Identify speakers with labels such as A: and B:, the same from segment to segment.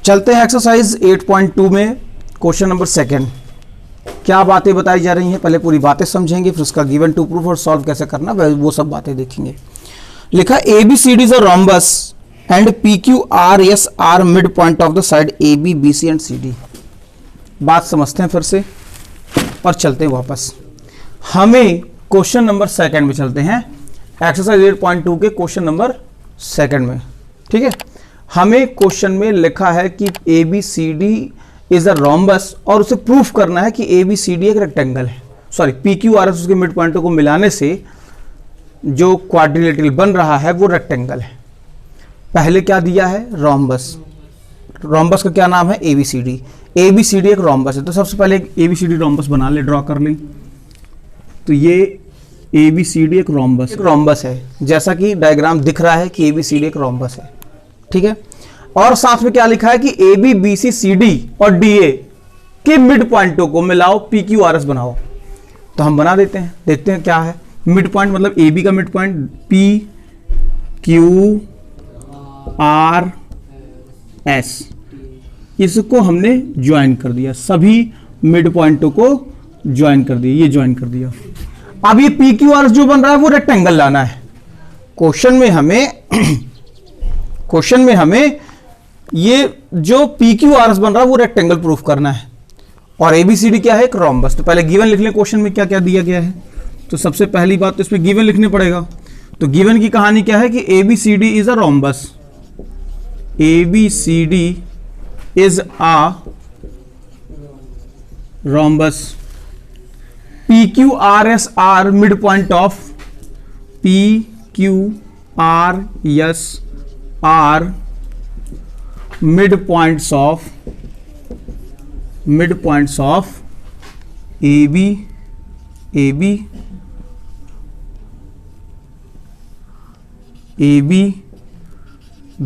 A: चलते हैं एक्सरसाइज 8.2 में क्वेश्चन नंबर सेकंड। क्या बातें बताई जा रही हैं, पहले पूरी बातें समझेंगे, फिर उसका गिवन टू प्रूफ और सॉल्व कैसे करना वो सब बातें देखेंगे। लिखा ABCD is a rhombus and PQRS are mid point of the side AB BC and CD। बात समझते हैं फिर से और चलते हैं वापस। हमें क्वेश्चन नंबर सेकंड में चलते हैं, एक्सरसाइज 8.2 के क्वेश्चन नंबर सेकंड में। ठीक है, हमें क्वेश्चन में लिखा है कि ABCD इज अ रोम्बस और उसे प्रूफ करना है कि ABCD एक रेक्टेंगल है। सॉरी, PQRS उसके मिड पॉइंटों को मिलाने से जो क्वाड्रिलेटरल बन रहा है वो रेक्टेंगल है। पहले क्या दिया है, रोम्बस। रोम्बस का क्या नाम है, ABCD। ABCD एक रोम्बस है, तो सबसे पहले एक ABCD रोम्बस बना ले, ड्रॉ कर लें। तो ये ABCD एक रोम्बस है, जैसा कि डायग्राम दिख रहा है कि ABCD एक रोम्बस है। ठीक है, और साथ में क्या लिखा है कि AB BC CD और DA के मिड पॉइंटों को मिलाओ, PQRS बनाओ। तो हम बना देते हैं, देखते हैं क्या है मिड पॉइंट। मतलब AB का मिड पॉइंट PQRS, इसको हमने ज्वाइन कर दिया, सभी मिड पॉइंटों को ज्वाइन कर दिया, ये ज्वाइन कर दिया। अब ये PQRS जो बन रहा है वो रेक्टेंगल लाना है। क्वेश्चन में हमें ये जो PQRS बन रहा है वो रेक्टेंगल प्रूफ करना है, और ABCD क्या है, एक रोम्बस। तो पहले गिवन लिख लें, क्वेश्चन में क्या क्या दिया गया है। तो सबसे पहली बात तो इसमें गिवन लिखने पड़ेगा। तो गिवन की कहानी क्या है कि ABCD is a rhombus, ABCD is a rhombus, PQRS are mid point of PQRS are mid points of AB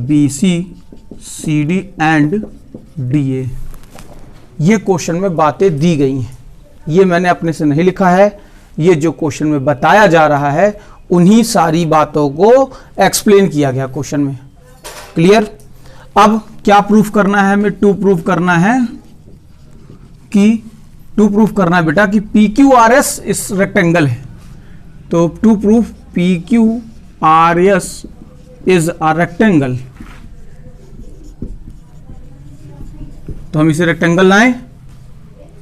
A: BC CD and DA। ये क्वेश्चन में बातें दी गई हैं, ये मैंने अपने से नहीं लिखा है, ये जो क्वेश्चन में बताया जा रहा है उन्हीं सारी बातों को एक्सप्लेन किया गया क्वेश्चन में। क्लियर। अब क्या प्रूफ करना है हमें, टू प्रूफ करना है बेटा कि PQRS इस रेक्टेंगल है। तो to proof PQRS is a rectangle, तो हम इसे रेक्टेंगल लाएं।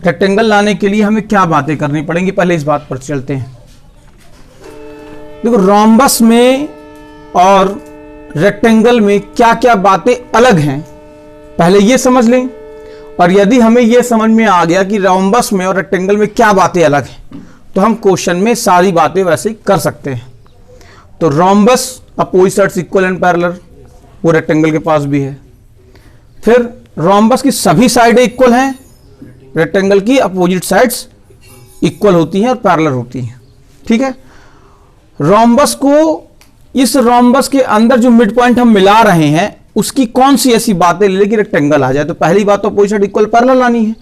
A: रेक्टेंगल लाने के लिए हमें क्या बातें करनी पड़ेंगी, पहले इस बात पर चलते हैं। देखो, रोम्बस में और रेक्टेंगल में क्या क्या बातें अलग हैं, पहले ये समझ लें। और यदि हमें यह समझ में आ गया कि रोम्बस में और रेक्टेंगल में क्या बातें अलग हैं, तो हम क्वेश्चन में सारी बातें वैसे ही कर सकते हैं। तो rhombus opposite sides equal and parallel, वो रेक्टेंगल के पास भी है। फिर रोम्बस की सभी साइडें इक्वल हैं, रेक्टेंगल की अपोजिट साइड्स इक्वल होती हैं और पैरेलल होती हैं। ठीक है, रोम्बस को, इस रोम्बस के अंदर जो मिड पॉइंट हम मिला रहे हैं उसकी कौन सी ऐसी बातें ले कि रेक्टेंगल आ जाए। तो पहली बात तो अपोजिट साइड इक्वल पैरेलल लानी है।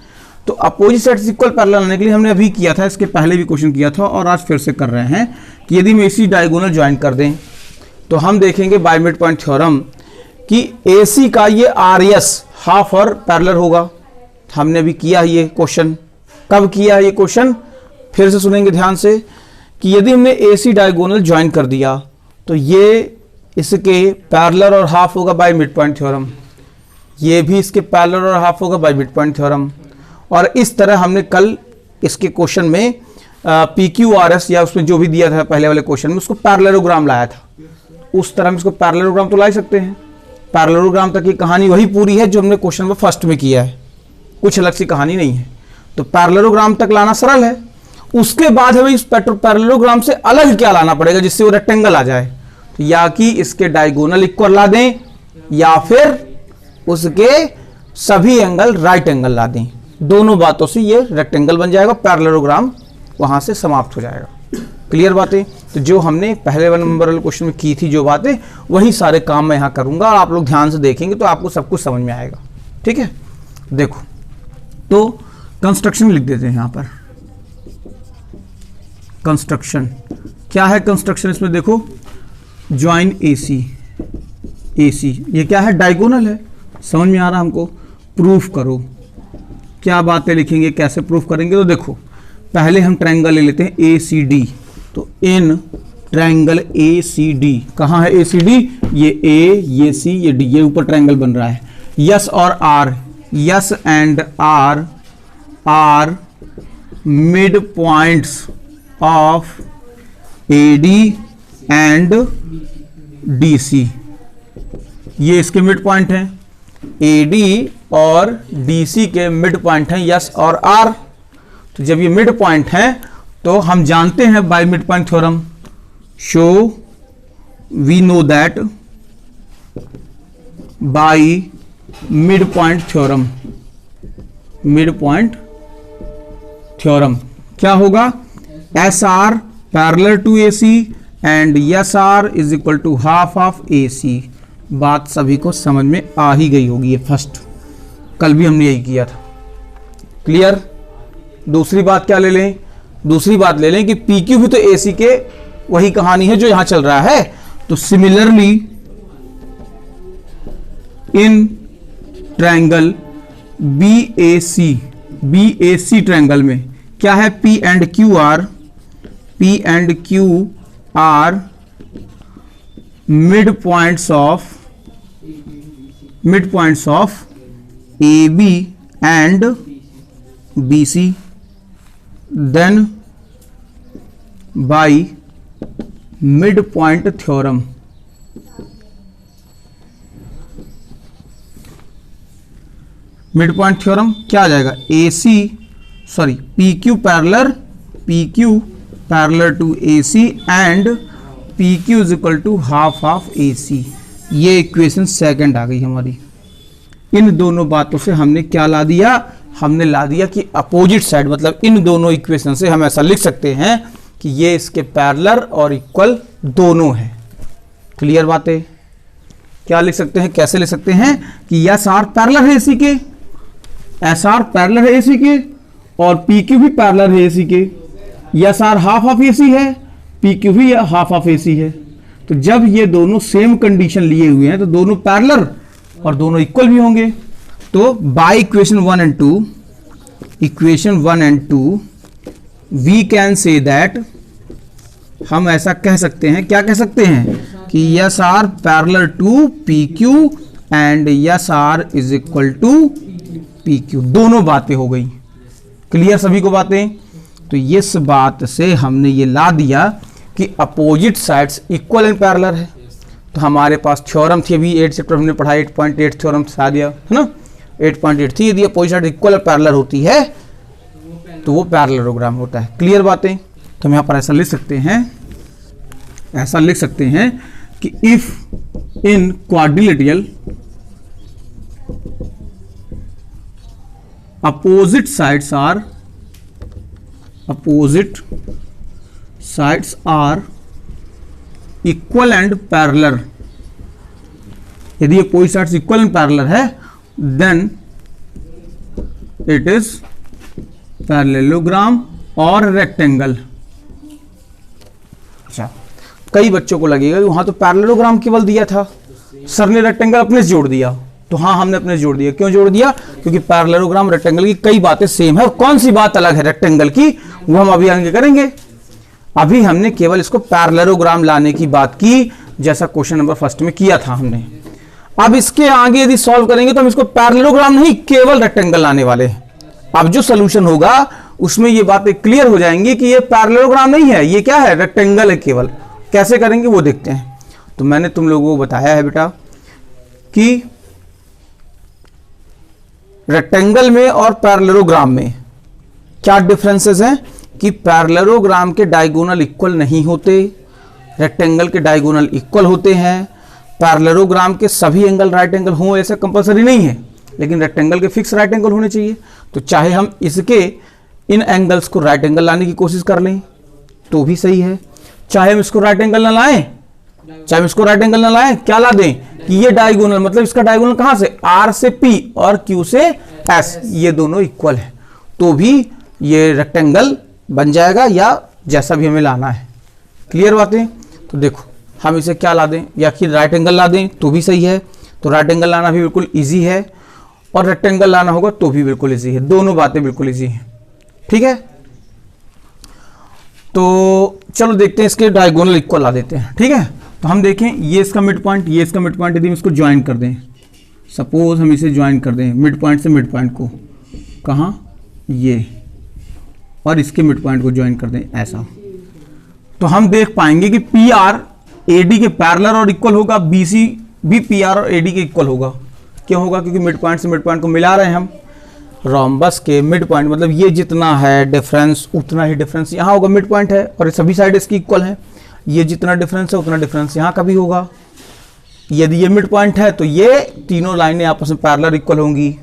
A: तो अपोजिट साइड इक्वल पैरेलल लाने के लिए हमने अभी किया था, इसके पहले भी क्वेश्चन किया था और आज फिर से कर रहे हैं कि यदि हम AC डायगोनल ज्वाइन कर दें तो हम देखेंगे बाय मिड पॉइंट थ्योरम कि AC का ये RS हाफ और पैरेलल होगा। हमने अभी किया ये क्वेश्चन, कब किया ये क्वेश्चन, फिर से सुनेंगे ध्यान से कि यदि हमने AC डायगोनल ज्वाइन कर दिया तो ये इसके पैरेलल और हाफ होगा बाय मिड पॉइंट थ्योरम, ये भी इसके पैरेलल और हाफ होगा बाय मिड पॉइंट थ्योरम। और इस तरह हमने कल इसके क्वेश्चन में PQRS या उसमें जो भी दिया था पहले वाले क्वेश्चन में उसको पैरेललोग्राम लाया था, उस तरह हम इसको पैरेललोग्राम तो ला सकते हैं। पैरेललोग्राम तक की कहानी वही पूरी है जो हमने क्वेश्चन में फर्स्ट में किया है, कुछ अलग सी कहानी नहीं है। तो पैरेललोग्राम तक लाना सरल है। उसके बाद हमें इस पैरेललोग्राम से अलग क्या लाना पड़ेगा जिससे वो रेक्टेंगल आ जाए। तो या कि इसके डायगोनल इक्वल ला दें या फिर उसके सभी एंगल राइट एंगल ला दें। दोनों बातों से ये रेक्टेंगल बन जाएगा, पैरेललोग्राम वहां से समाप्त हो जाएगा। क्लियर बातें। तो जो हमने पहले नंबर वाले क्वेश्चन में की थी जो बातें, वही सारे काम मैं यहां करूंगा और आप लोग ध्यान से देखेंगे तो आपको सब कुछ समझ में आएगा। ठीक है, देखो तो कंस्ट्रक्शन लिख देते हैं यहां पर। कंस्ट्रक्शन क्या है, कंस्ट्रक्शन इसमें देखो ज्वाइन AC, ये क्या है, डायगोनल है, समझ में आ रहा हमको। प्रूफ करो। क्या बातें लिखेंगे, कैसे प्रूफ करेंगे? तो देखो पहले हम ट्रायंगल ले लेते हैं ACD। तो इन ट्रायंगल ACD, कहाँ है ACD? ये A, ये C, ये D, ये ऊपर ट्रायंगल बन रहा है। यस और R, S and R are mid points of AD and DC। ये इसके मिड पॉइंट हैं, AD और DC के मिड पॉइंट हैं यस और R। तो जब ये मिड पॉइंट हैं तो हम जानते हैं by mid point theorem, so we know that by mid point theorem, mid point theorem क्या होगा? SR parallel to AC and SR is equal to half of AC। बात सभी को समझ में आ ही गई होगी, ये फर्स्ट, कल भी हमने यही किया था। क्लियर? दूसरी बात क्या ले लें? दूसरी बात ले लें कि PQ भी तो AC के वही कहानी है जो यहां चल रहा है। तो similarly in triangle BAC triangle में क्या है? P and Q are mid points of AB and BC, then by mid point theorem mid point theorem क्या आ जाएगा? PQ parallel to AC and PQ is equal to half of AC। ये equation second आ गई हमारी। इन दोनों बातों से हमने क्या ला दिया? हमने ला दिया कि अपोजिट साइड, मतलब इन दोनों इक्वेशन से हम ऐसा लिख सकते हैं कि ये इसके पैरेलल और इक्वल दोनों है। क्लियर बातें? क्या लिख सकते हैं, कैसे लिख सकते हैं कि SR पैरेलल है AC के, SR पैरेलल है AC के और PQ भी पैरेलल है AC के। SR हाफ ऑफ AC है, PQ भी हाफ ऑफ AC है। तो जब ये दोनों सेम कंडीशन लिए हुए हैं तो दोनों पैरेलल और दोनों इक्वल भी होंगे। तो by equation 1 and 2 we can say that, हम ऐसा कह सकते हैं, क्या कह सकते हैं कि SR parallel to PQ and SR is equal to PQ। दोनों बातें हो गई। क्लियर सभी को बातें? तो इस बात से हमने ये ला दिया कि opposite sides equal and parallel है। तो हमारे पास थ्योरम थी, अभी 8 चैप्टर हमने पढ़ा, 8.8 थ्योरम था दिया है ना, 8.8 थी। यदि अपोजिट साइड इक्वल और पैरेलल होती है तो वो पैरेललोग्राम होता है। क्लियर बातें? तो हम यहाँ पर ऐसा लिख सकते हैं कि if in quadrilateral opposite sides are equal and parallel, यदि opposite sides equal and parallel है then it is parallelogram और rectangle। अच्छा, कई बच्चों को लगेगा कि वहां तो पैरेललोग्राम केवल दिया था, सर ने रेक्टेंगल अपने से जोड़ दिया। तो हाँ, हमने अपने से जोड़ दिया। क्यों जोड़ दिया? क्योंकि पैरेललोग्राम रेक्टेंगल की कई बातें सेम है और कौन सी बात अलग है रेक्टेंगल की, वो हम अभी आगे करेंगे। अभी हमने केवल इसको पैरेललोग्राम लाने की बात की, जैसा क्वेश्चन नंबर फर्स्ट में किया था हमने। अब इसके आगे यदि सॉल्व करेंगे तो हम इसको पैरेललोग्राम नहीं, केवल रेक्टेंगल लाने वाले। अब जो सोल्यूशन होगा उसमें ये बातें क्लियर हो जाएंगी कि ये पैरेललोग्राम नहीं है, ये क्या है? रेक्टेंगल है केवल। कैसे करेंगे वो देखते हैं। तो मैंने तुम लोगों को बताया है बेटा कि रेक्टेंगल में और पैरेललोग्राम में क्या डिफरेंसेस हैं कि पैरेललोग्राम के डायगोनल इक्वल नहीं होते, रेक्टेंगल के डायगोनल इक्वल होते हैं। पैरेललोग्राम के सभी एंगल राइट एंगल हों ऐसा कंपलसरी नहीं है, लेकिन रेक्टेंगल के फिक्स राइट एंगल होने चाहिए। तो चाहे हम इसके इन एंगल्स को राइट एंगल लाने की कोशिश कर लें तो भी सही है, चाहे हम इसको राइट एंगल ना लाएं, क्या ला दें कि ये डायगोनल, मतलब इसका डायगोनल कहां से? R से P और Q से S, ये दोनों इक्वल है तो भी ये रेक्टेंगल बन जाएगा, या जैसा भी हमें लाना है। क्लियर बातें? तो देखो हम इसे क्या ला दें, या कि राइट एंगल ला दें तो भी सही है। तो राइट एंगल लाना भी बिल्कुल इजी है। और रेक्टेंगल लाना होगा तो भी बिल्कुल इजी है, दोनों बातें बिल्कुल इजी हैं। ठीक है, तो चलो देखते हैं इसके डायगोनल इक्वल ला देते हैं। ठीक है, तो हम देखें ये इसका मिड पॉइंट, ये इसका मिड पॉइंट, यदि हम इसको ज्वाइन कर दें, सपोज हम इसे ज्वाइन कर दें मिड पॉइंट से मिड पॉइंट को, कहाँ, ये, और इसके मिड पॉइंट को ज्वाइन कर दें ऐसा, तो हम देख पाएंगे कि पी आर ए डी के पैरेलल और इक्वल होगा, बी सी भी पी आर और ए डी के इक्वल होगा। क्यों होगा? क्योंकि मिड पॉइंट से मिड पॉइंट को मिला रहे हैं हम। रोम्बस के मिड पॉइंट मतलब ये जितना है डिफरेंस उतना ही डिफरेंस यहाँ होगा, मिड पॉइंट है और सभी साइड इसकी इक्वल है, ये जितना डिफरेंस है उतना डिफरेंस यहाँ का भी होगा। यदि ये मिड पॉइंट है तो ये तीनों लाइनें आपस में पैरेलल इक्वल होंगी,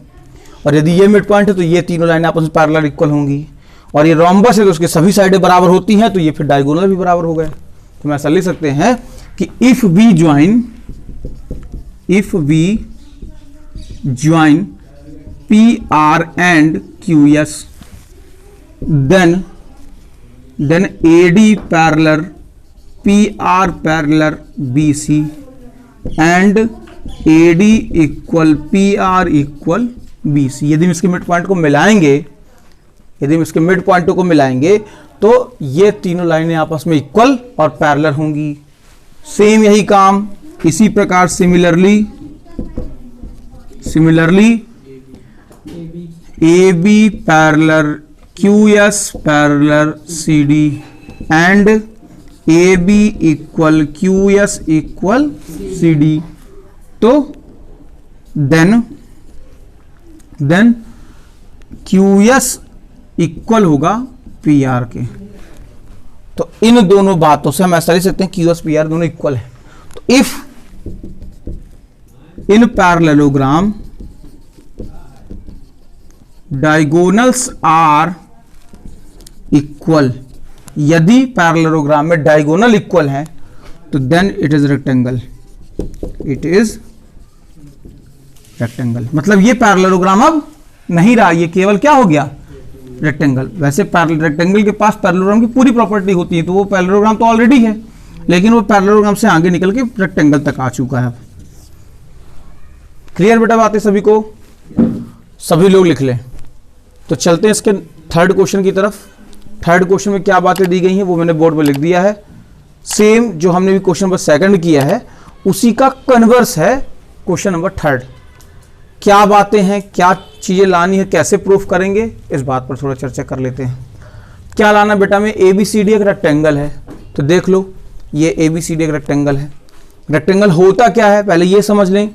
A: और यदि ये मिड पॉइंट है तो ये तीनों लाइनें आपस में पैरेलल इक्वल होंगी, और ये रोम्बस है तो उसके सभी साइडें बराबर होती हैं, तो ये फिर डायगोनल भी बराबर हो गए। तो हम ऐसा लिख सकते हैं कि if we join PR and QS, then AD parallel PR parallel BC and AD equal PR equal BC। यदि हम इसके मिड पॉइंट को मिलाएंगे, यदि हम इसके मिड पॉइंटों को मिलाएंगे तो ये तीनों लाइनें आपस में इक्वल और पैरेलल होंगी। सेम यही काम इसी प्रकार similarly AB parallel QS parallel CD and AB equal QS equal CD, तो then QS इक्वल होगा PR के। तो इन दोनों बातों से हम ऐसा लिख सकते हैं QS PR दोनों इक्वल है। तो if in parallelogram diagonals are equal, यदि पैरेललोग्राम में डायगोनल इक्वल है तो then it is rectangle, it is rectangle. मतलब ये पैरेललोग्राम अब नहीं रहा, ये केवल क्या हो गया, रेक्टेंगल। वैसे रेक्टेंगल के पास पैरेललोग्राम की पूरी प्रॉपर्टी होती है, तो वो पैरेललोग्राम तो ऑलरेडी है, लेकिन वो पैरेललोग्राम से आगे निकल के रेक्टेंगल तक आ चुका है। क्लियर बेटा बातें सभी को? सभी लोग लिख लें। तो चलते हैं इसके थर्ड क्वेश्चन की तरफ। थर्ड क्वेश्चन में क्या बातें दी गई हैं वो मैंने बोर्ड पर लिख दिया है। सेम जो हमने भी क्वेश्चन नंबर सेकंड किया है उसी का कन्वर्स है क्वेश्चन नंबर थर्ड। क्या बातें हैं, क्या चीजें लानी है, कैसे प्रूफ करेंगे, इस बात पर थोड़ा चर्चा कर लेते हैं। क्या लाना बेटा में, ABCD एक रेक्टेंगल है, तो देख लो ये ABCD एक रेक्टेंगल है। रेक्टेंगल होता क्या है पहले ये समझ लें,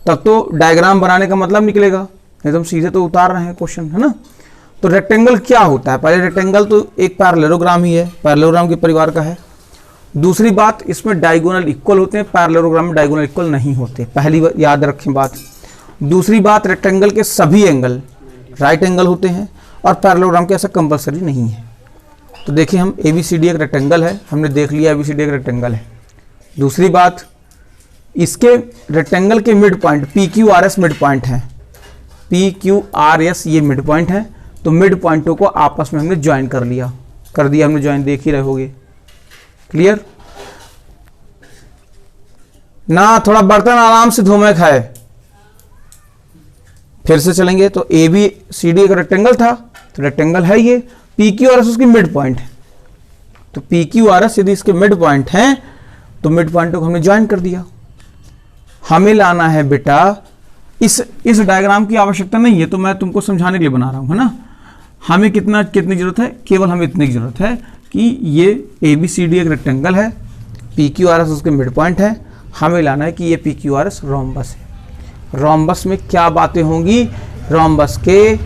A: तब तो डायग्राम बनाने का मतलब निकलेगा, नहीं तो हम सीधे तो उतार रहे हैं क्वेश्चन, है ना। तो रेक्टेंगल क्या होता है, पहले रेक्टेंगल तो एक पैरेललोग्राम ही है, पैरेललोग्राम के परिवार का है। दूसरी बात, इसमें डायगोनल इक्वल होते हैं, पैरेललोग्राम में डायगोनल इक्वल नहीं होते, पहली बात याद रखें बात। दूसरी बात, रेक्टेंगल के सभी एंगल राइट एंगल होते हैं और पैरेललोग्राम के ऐसा कंपलसरी नहीं है। तो देखिए हम ABCD एक रेक्टेंगल है, हमने देख लिया ABCD एक रेक्टेंगल है। दूसरी बात, इसके रेक्टेंगल के मिड पॉइंट PQRS मिड पॉइंट है, PQRS ये मिड पॉइंट है, तो मिड पॉइंटों को आपस में हमने ज्वाइन कर दिया हमने ज्वाइन, देख ही रहे होगे। क्लियर ना, थोड़ा बर्तन आराम से धोमे खाए। फिर से चलेंगे तो ABCD एक रेक्टेंगल था, तो रेक्टेंगल है ये, PQRS उसकी मिड पॉइंट है, तो PQRS यदि इसके मिड पॉइंट हैं तो मिड पॉइंटों को हमने ज्वाइन कर दिया। हमें लाना है बेटा, इस डायग्राम की आवश्यकता नहीं है, तो मैं तुमको समझाने के लिए बना रहा हूं, है ना। हमें कितनी जरूरत है, केवल हमें इतनी की जरूरत है कि ये ABCD एक रेक्टेंगल है, PQRS उसके मिड पॉइंट है। हमें लाना है कि ये PQRS रोम्बस है। रोम्बस में क्या बातें होंगी, रोम्बस के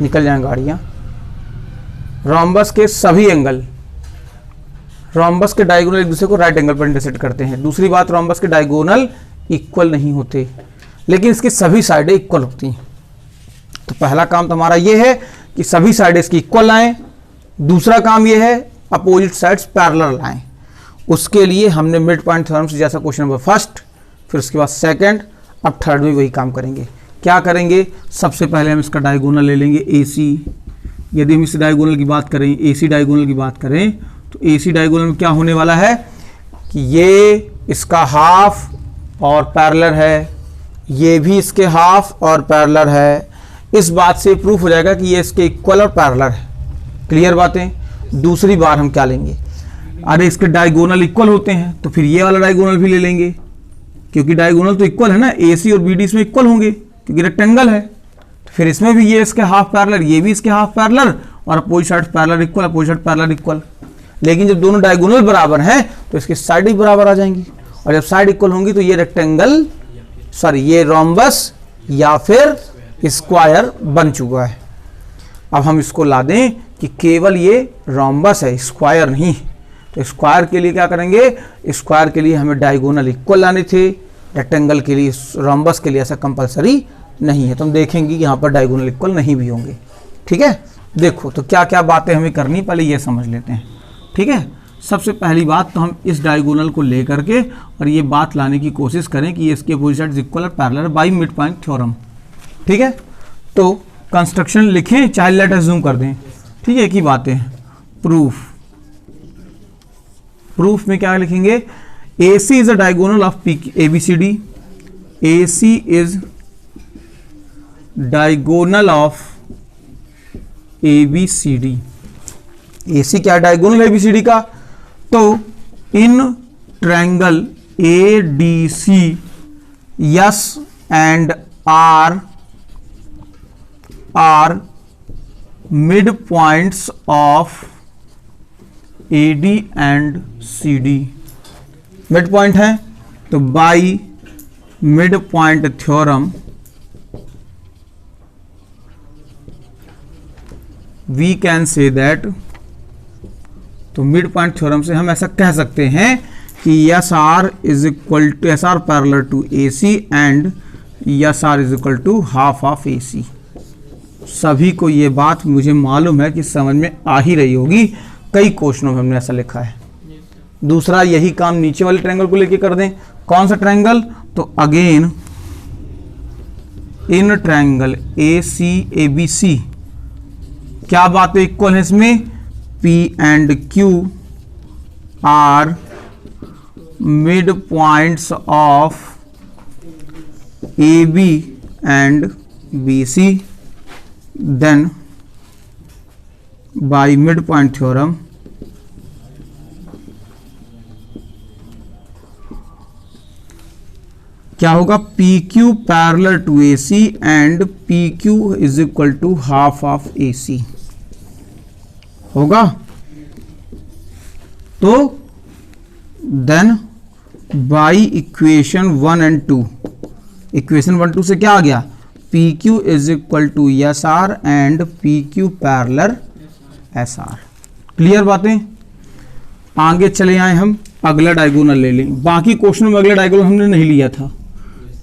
A: निकल जाएं गाड़ियां, रोम्बस के सभी एंगल, रोम्बस के डायगोनल एक दूसरे को राइट एंगल पर इंटरसेक्ट करते हैं। दूसरी बात, रोम्बस के डायगोनल इक्वल नहीं होते, लेकिन इसकी सभी साइडें इक्वल होती हैं। तो पहला काम तो हमारा ये है कि सभी साइडें इसकी इक्वल लाएं। दूसरा काम ये है अपोजिट साइड्स पैरेलल लाएं। उसके लिए हमने मिड पॉइंट थ्योरम से जैसा क्वेश्चन नंबर फर्स्ट, फिर उसके बाद सेकंड, अब थर्ड में वही काम करेंगे। क्या करेंगे, सबसे पहले हम इसका डायगोनल ले लेंगे AC। यदि हम इस डायगोनल की बात करें, AC डायगोनल की बात करें, तो AC डायगोनल में क्या होने वाला है कि ये इसका हाफ और पैरेलल है, ये भी इसके हाफ और पैरेलल है। इस बात से प्रूफ हो जाएगा कि ये इसके इक्वल और पैरेलल है। क्लियर बातें। दूसरी बार हम क्या लेंगे, अरे इसके डायगोनल इक्वल होते हैं तो फिर ये वाला डायगोनल भी ले लेंगे, क्योंकि डायगोनल तो इक्वल है ना, AC और BD इसमें इक्वल होंगे क्योंकि रेक्टेंगल है। तो फिर इसमें भी ये इसके हाफ पैरेलल, ये भी इसके हाफ पैरेलल, और opposite side parallel equal, opposite side parallel equal. लेकिन जब दोनों डायगोनल बराबर हैं तो इसकी साइड भी बराबर आ जाएंगी, और जब साइड इक्वल होंगी तो ये रेक्टेंगल, सॉरी ये रोम्बस या फिर स्क्वायर बन चुका है। अब हम इसको ला दें कि केवल ये रोम्बस है, स्क्वायर नहीं। तो स्क्वायर के लिए क्या करेंगे, स्क्वायर के लिए हमें डायगोनल इक्वल लाने थे, रेक्टेंगल के लिए, रोम्बस के लिए ऐसा कंपलसरी नहीं है। तो हम देखेंगे कि यहाँ पर डायगोनल इक्वल नहीं भी होंगे। ठीक है, देखो तो क्या क्या बातें हमें करनी, पहले ये समझ लेते हैं। ठीक है, सबसे पहली बात तो हम इस डायगोनल को लेकर के और ये बात लाने की कोशिश करें कि इसके अपोजिट साइड्स इक्वल और parallel bye mid point theorem. ठीक है, तो कंस्ट्रक्शन लिखें चाहे लेट अज्यूम कर दें। ठीक है, एक ही बात है। प्रूफ में क्या लिखेंगे, AC is a diagonal of ABCD, AC is diagonal of ABCD। AC क्या डायगोनल ABCD का, तो in triangle ADC S and R are mid points of AD and CD। Mid point है तो by mid point theorem we can say that, तो mid point theorem से हम ऐसा कह सकते हैं कि SR is equal to SR parallel to AC and SR is equal to half of AC। सभी को ये बात मुझे मालूम है कि समझ में आ ही रही होगी, कई क्वेश्चनों में हमने ऐसा लिखा है। दूसरा यही काम नीचे वाले ट्रायंगल को लेके कर दें। कौन सा ट्रायंगल, तो अगेन इन ट्रायंगल ACABC क्या बातें इक्वल है इसमें, P and Q are mid points of AB and BC, then by mid point theorem क्या होगा, PQ parallel to AC and PQ is equal to half of AC होगा। तो then by equation 1 and 2, equation 1 2 से क्या आ गया, PQ is equal to SR and PQ parallel SR। Clear बातें। आगे चले आए, हम अगला डायगोनल ले लें। बाकी क्वेश्चन में अगला डायगोनल हमने नहीं लिया था।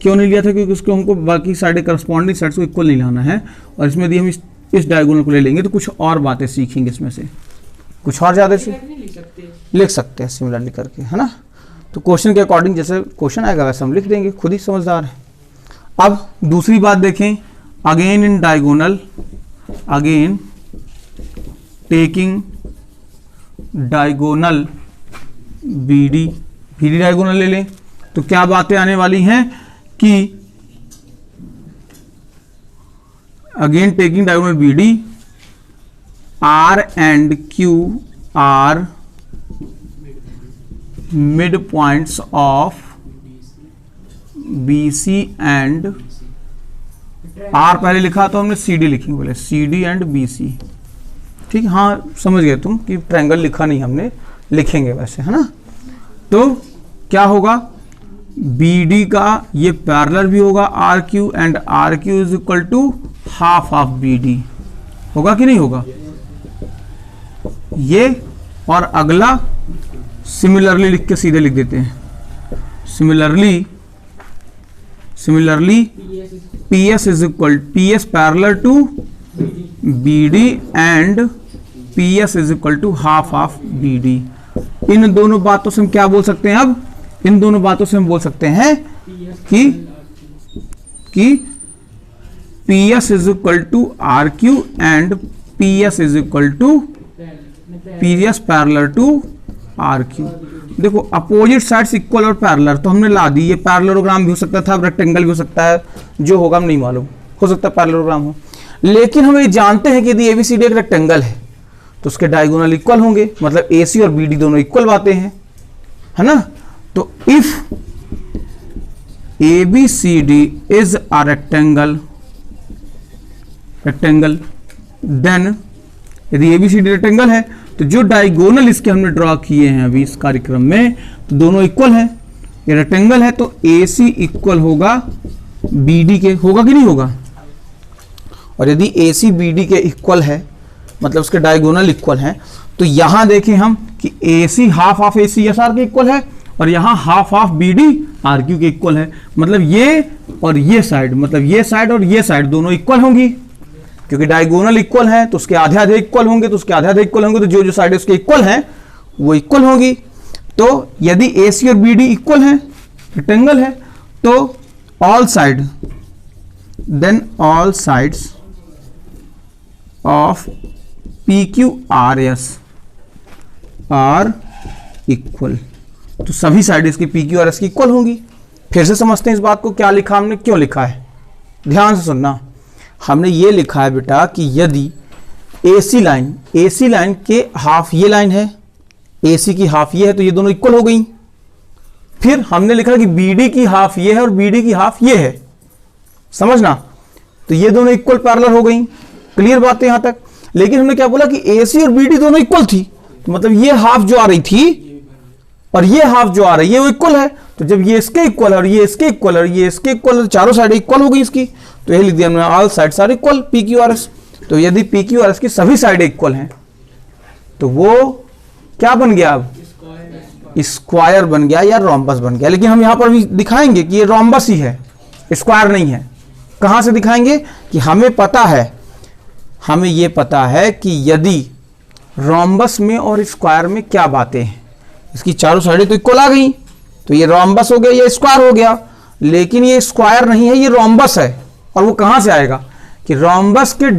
A: क्यों नहीं लिया था, क्योंकि उसको हमको बाकी साइड करस्पॉन्डिंग साइड को इक्वल नहीं लाना है, और इसमें यदि हम इस डायगोनल को ले लेंगे तो कुछ और बातें सीखेंगे इसमें से, कुछ और ज़्यादा से लिख सकते हैं सिमिलरली करके, है ना। तो क्वेश्चन के अकॉर्डिंग जैसे क्वेश्चन आएगा वैसे हम लिख देंगे, खुद ही समझदार है। अब दूसरी बात देखें, again in diagonal, again taking diagonal BD diagonal ले लें तो क्या बातें आने वाली हैं कि again taking diagonal BD, R and Q are mid points of BC and R पहले लिखा तो हमने CD लिखी, बोले CD एंड BC। ठीक, हाँ समझ गए तुम कि ट्रायंगल लिखा नहीं हमने, लिखेंगे वैसे, है ना। तो क्या होगा, BD का ये पैरेलल भी होगा RQ and RQ is equal to half of BD, होगा कि नहीं होगा ये। और अगला सिमिलरली लिख के सीधे लिख देते हैं, similarly PS is equal PS parallel to BD and PS is equal to half of BD। इन दोनों बातों से हम क्या बोल सकते हैं, अब इन दोनों बातों से हम बोल सकते हैं कि PS is equal to RQ and PS is equal to PS parallel to RQ। देखो अपोजिट साइड्स इक्वल और पैरेलल, तो हमने ला दी, ये पैरेललोग्राम भी हो सकता था, रेक्टेंगल भी हो सकता है, जो होगा हम नहीं मालूम, हो सकता है पैरेललोग्राम हो। लेकिन हम ये जानते हैं कि यदि एबीसीडी एक रेक्टेंगल है तो उसके डायगोनल इक्वल होंगे, मतलब एसी और बीडी दोनों इक्वल बातें हैं, है ना। तो if ABCD is a rectangle then, यदि एबीसीडी रेक्टेंगल है तो जो डायगोनल इसके हमने ड्रॉ किए हैं अभी इस कार्यक्रम में, तो दोनों इक्वल हैं। ये रेक्टेंगल है तो AC इक्वल होगा BD के, होगा कि नहीं होगा। और यदि AC BD के इक्वल है, मतलब उसके डायगोनल इक्वल हैं, तो यहां देखें हम कि AC half of AC SR के इक्वल है और यहां हाफ ऑफ BD RQ के इक्वल है। मतलब ये और ये साइड, मतलब ये साइड और ये साइड दोनों इक्वल होंगी, क्योंकि डायगोनल इक्वल है तो उसके आधे आधे इक्वल होंगे, तो उसके आधे आधे इक्वल होंगे, तो जो जो साइड उसके इक्वल हैं वो इक्वल होगी। तो यदि AC और BD इक्वल हैं, रेक्टेंगल है, तो all side, then all sides of PQRS are equal, तो सभी साइड इसकी PQRS की इक्वल होंगी। फिर से समझते हैं इस बात को, क्या लिखा हमने, क्यों लिखा है, ध्यान से सुनना। हमने ये लिखा है बेटा कि यदि AC लाइन के हाफ ये लाइन है, AC की हाफ ये है, तो ये दोनों इक्वल हो गई। फिर हमने लिखा कि BD की हाफ ये है और BD की हाफ ये है, समझना, तो ये दोनों इक्वल पैरेलल हो गई। क्लियर बात है यहां तक। लेकिन हमने क्या बोला कि AC और BD दोनों इक्वल थी, तो मतलब ये हाफ जो आ रही थी और ये हाफ जो आ रही है वो इक्वल है। तो जब ये इसके इक्वल है और ये इसके इक्वल है और ये इसके इक्वल है, चारों साइड इक्वल हो गई इसकी, तो ये लिख दिया हमने all sides are equal PQRS। तो यदि PQRS की सभी साइड इक्वल हैं तो वो क्या बन गया, अब स्क्वायर बन गया या रोम्बस बन गया। लेकिन हम यहां पर भी दिखाएंगे कि ये रोम्बस ही है, स्क्वायर नहीं है। कहां से दिखाएंगे कि हमें ये पता है कि यदि रोम्बस में और स्क्वायर में क्या बातें हैं, इसकी चारों साइडें तो इक्वल आ गई, तो ये रोम्बस हो गया, ये स्क्वायर हो गया। लेकिन ये स्क्वायर नहीं है, ये रोम्बस है। और वो कहां से आएगा कि रोम्बस के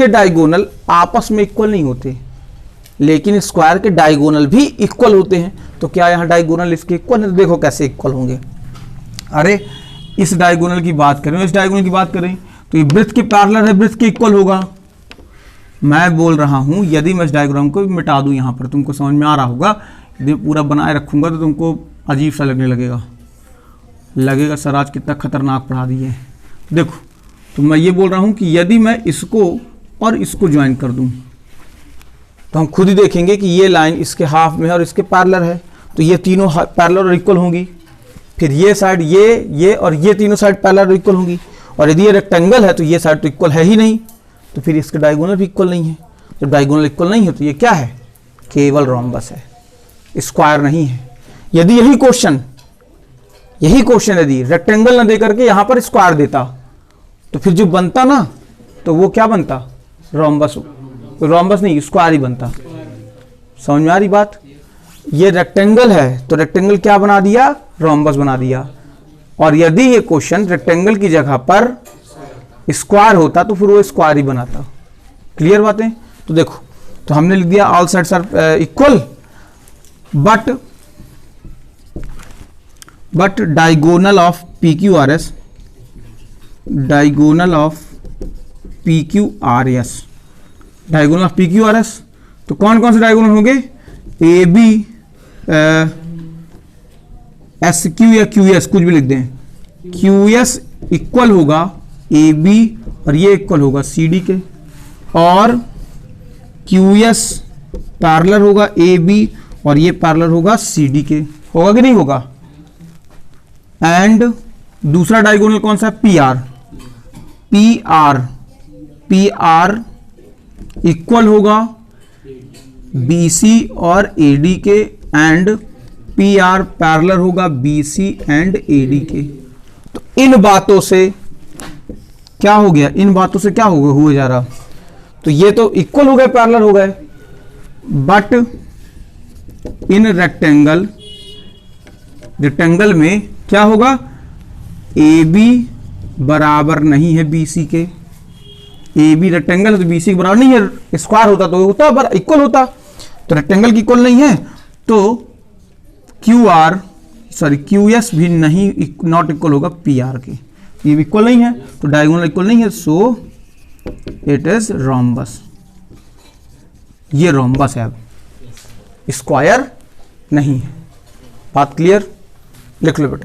A: डायगोनल आपस में इक्वल नहीं होते, लेकिन स्क्वायर के डायगोनल भी इक्वल होते हैं। तो क्या यहां डायगोनल इसके इक्वल है, तो देखो कैसे इक्वल होंगे। अरे इस डायगोनल की बात करें, इस डायगोनल की बात करें तो ये वृत्त के पैरेलल है, वृत्त के इक्वल होगा। मैं बोल रहा हूं यदि मैं इस डायग्राम को मिटा दूं, यहां पर तुमको समझ में आ रहा होगा। यदि पूरा बनाए रखूंगा तो तुमको अजीब सा लगने लगेगा सर आज कितना खतरनाक पढ़ा दिए। देखो, तो मैं ये बोल रहा हूं कि यदि मैं इसको और इसको ज्वाइन कर दूं तो हम खुद ही देखेंगे कि ये लाइन इसके हाफ में है और इसके पैरेलल है, तो ये तीनों पैरेलल और इक्वल होंगी। फिर ये साइड ये और ये तीनों साइड पैरेलल और इक्वल होंगी। और यदि ये रेक्टेंगल है तो ये साइड तो इक्वल है ही नहीं, तो फिर इसके डायगोनल भी इक्वल नहीं है। जब डायगोनल इक्वल नहीं है तो ये क्या है, केवल रोम्बस है, स्क्वायर नहीं है। यदि यही क्वेश्चन यदि रेक्टेंगल ना दे करके यहां पर स्क्वायर देता तो फिर जो बनता ना, तो वो क्या बनता, रोम्बस। रोम्बस नहीं, स्क्वायर ही बनता। समझ में आ रही बात। ये रेक्टेंगल है तो रेक्टेंगल क्या बना दिया, रोम्बस बना दिया। और यदि ये क्वेश्चन रेक्टेंगल की जगह पर स्क्वायर होता तो फिर वो स्क्वायर ही बनाता। क्लियर बातें। तो देखो, तो हमने लिख दिया all sides are equal but diagonal of PQRS तो कौन कौन से डायगोनल होंगे, AB SQ या QS, कुछ भी लिख दें। QS इक्वल होगा AB और ये इक्वल होगा CD के, और QS पैरेलल होगा AB और ये पैरेलल होगा CD के। होगा कि नहीं होगा। एंड दूसरा डायगोनल कौन सा है, PR इक्वल होगा BC और AD के, एंड PR पैरेलल होगा BC एंड AD के। तो इन बातों से क्या हो गया, हुआ जा रहा, तो ये तो इक्वल हो गए, पैरेलल हो गए। बट इन रेक्टेंगल में क्या होगा, AB बराबर नहीं है BC के। AB रेक्टेंगल है तो BC के बराबर नहीं है, स्क्वायर होता तो होता पर इक्वल होता। तो रेक्टेंगल की इक्वल नहीं है, तो क्यू एस भी नहीं, नॉट इक्वल होगा पी आर के, ये भी इक्वल नहीं है, तो डायगोनल इक्वल नहीं है, सो इट इज रोम्बस। ये रोम्बस है, अब स्क्वायर नहीं है। बात क्लियर? लिख लो बेटा।